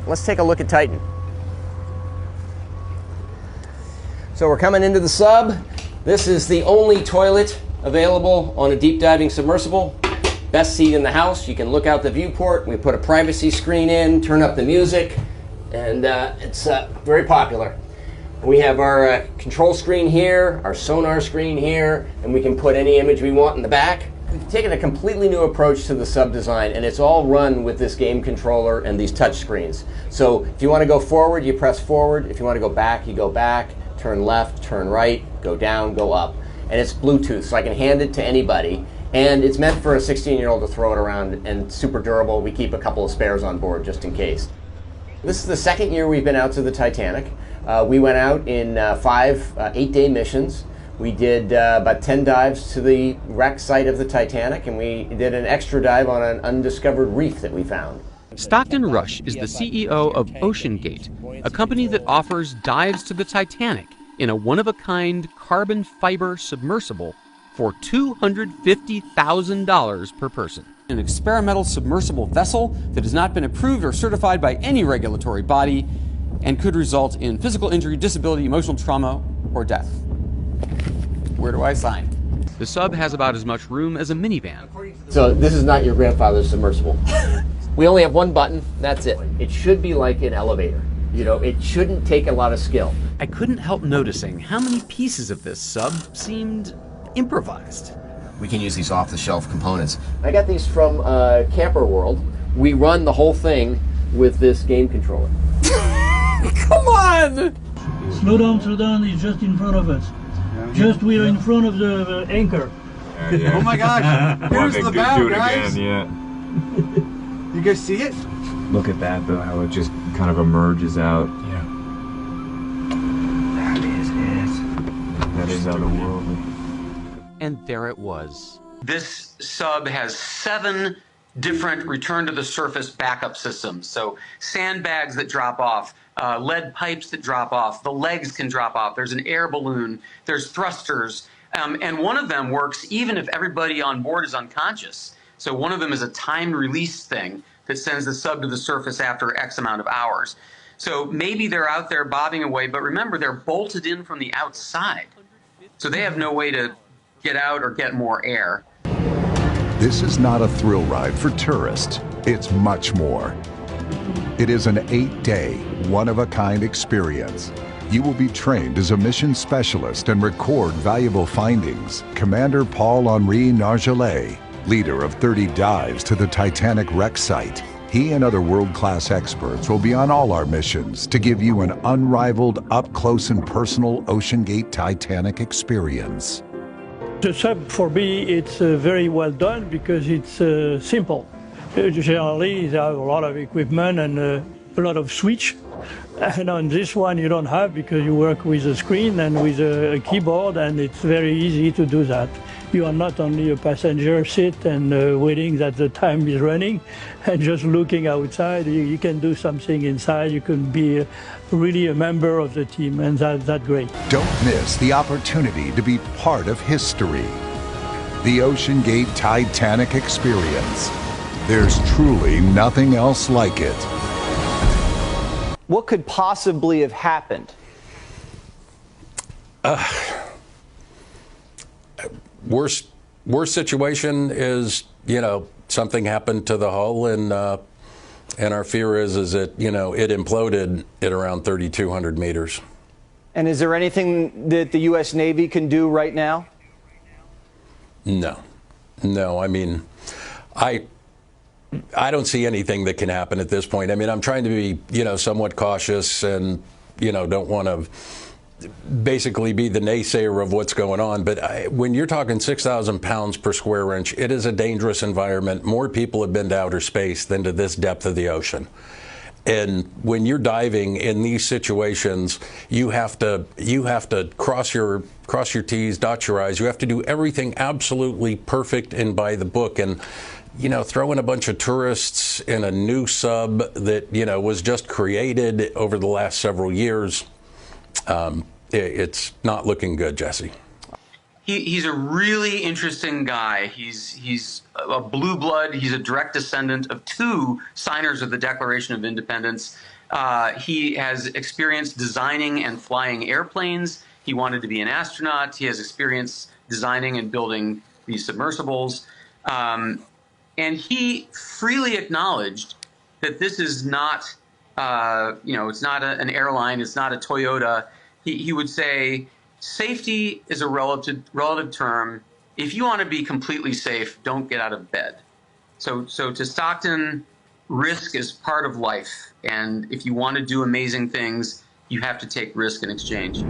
let's take a look at Titan. So we're coming into the sub. This is the only toilet available on a deep diving submersible. Best seat in the house. You can look out the viewport. We put a privacy screen in, turn up the music, and it's very popular. We have our control screen here, our sonar screen here, and we can put any image we want in the back. We've taken a completely new approach to the sub design, and it's all run with this game controller and these touch screens. So if you want to go forward, you press forward. If you want to go back, you go back. Turn left, turn right, go down, go up. And it's Bluetooth, so I can hand it to anybody. And it's meant for a 16-year-old to throw it around, and super durable. We keep a couple of spares on board just in case. This is the second year we've been out to the Titanic. We went out in 5 8-day missions. We did about 10 dives to the wreck site of the Titanic, and we did an extra dive on an undiscovered reef that we found. Stockton Rush is the CEO of OceanGate, a company that offers dives to the Titanic in a one-of-a-kind carbon fiber submersible for $250,000 per person. An experimental submersible vessel that has not been approved or certified by any regulatory body and could result in physical injury, disability, emotional trauma, or death. Where do I sign? The sub has about as much room as a minivan. So this is not your grandfather's submersible. We only have one button, that's it. It should be like an elevator. You know, it shouldn't take a lot of skill. I couldn't help noticing how many pieces of this sub seemed improvised. We can use these off-the-shelf components. I got these from Camper World. We run the whole thing with this game controller. Come on! Slow down, it's just in front of us. Just we're in front of the anchor. Oh my gosh, here's the bow, guys. Yeah. You guys see it? Look at that though, how it just kind of emerges out. Yeah. That is it. That is otherworldly. And there it was. This sub has 7 different return to the surface backup systems. So sandbags that drop off, lead pipes that drop off, the legs can drop off, there's an air balloon, there's thrusters, and one of them works even if everybody on board is unconscious. So one of them is a timed release thing that sends the sub to the surface after X amount of hours. So maybe they're out there bobbing away, but remember they're bolted in from the outside. So they have no way to get out or get more air. This is not a thrill ride for tourists. It's much more. It is an 8-day, one-of-a-kind experience. You will be trained as a mission specialist and record valuable findings. Commander Paul-Henri Nargelet, leader of 30 dives to the Titanic wreck site. He and other world-class experts will be on all our missions to give you an unrivaled, up-close and personal OceanGate Titanic experience. The sub, for me, it's very well done because it's simple. Generally, they have a lot of equipment and a lot of switch. And on this one, you don't have because you work with a screen and with a keyboard, and it's very easy to do that. You are not only a passenger seat and waiting that the time is running and just looking outside. You can do something inside. You can be really a member of the team, and that's great. Don't miss the opportunity to be part of history. The OceanGate Titanic experience. There's truly nothing else like it. What could possibly have happened? Worst situation is, something happened to the hull, and our fear is that, it imploded at around 3,200 meters. And is there anything that the U.S. Navy can do right now? No. I mean, I don't see anything that can happen at this point. I mean, I'm trying to be, somewhat cautious and, don't want to basically be the naysayer of what's going on. But when you're talking 6,000 pounds per square inch, it is a dangerous environment. More people have been to outer space than to this depth of the ocean. And when you're diving in these situations, you have to cross your T's, dot your I's. You have to do everything absolutely perfect and by the book. And throwing a bunch of tourists in a new sub that, was just created over the last several years, it's not looking good, Jesse. He's a really interesting guy. He's a blue blood. He's a direct descendant of two signers of the Declaration of Independence. He has experience designing and flying airplanes. He wanted to be an astronaut. He has experience designing and building these submersibles. And he freely acknowledged that this is not, it's not an airline. It's not a Toyota. He would say, safety is a relative term. If you want to be completely safe, don't get out of bed. So to Stockton, risk is part of life. And if you want to do amazing things, you have to take risk in exchange.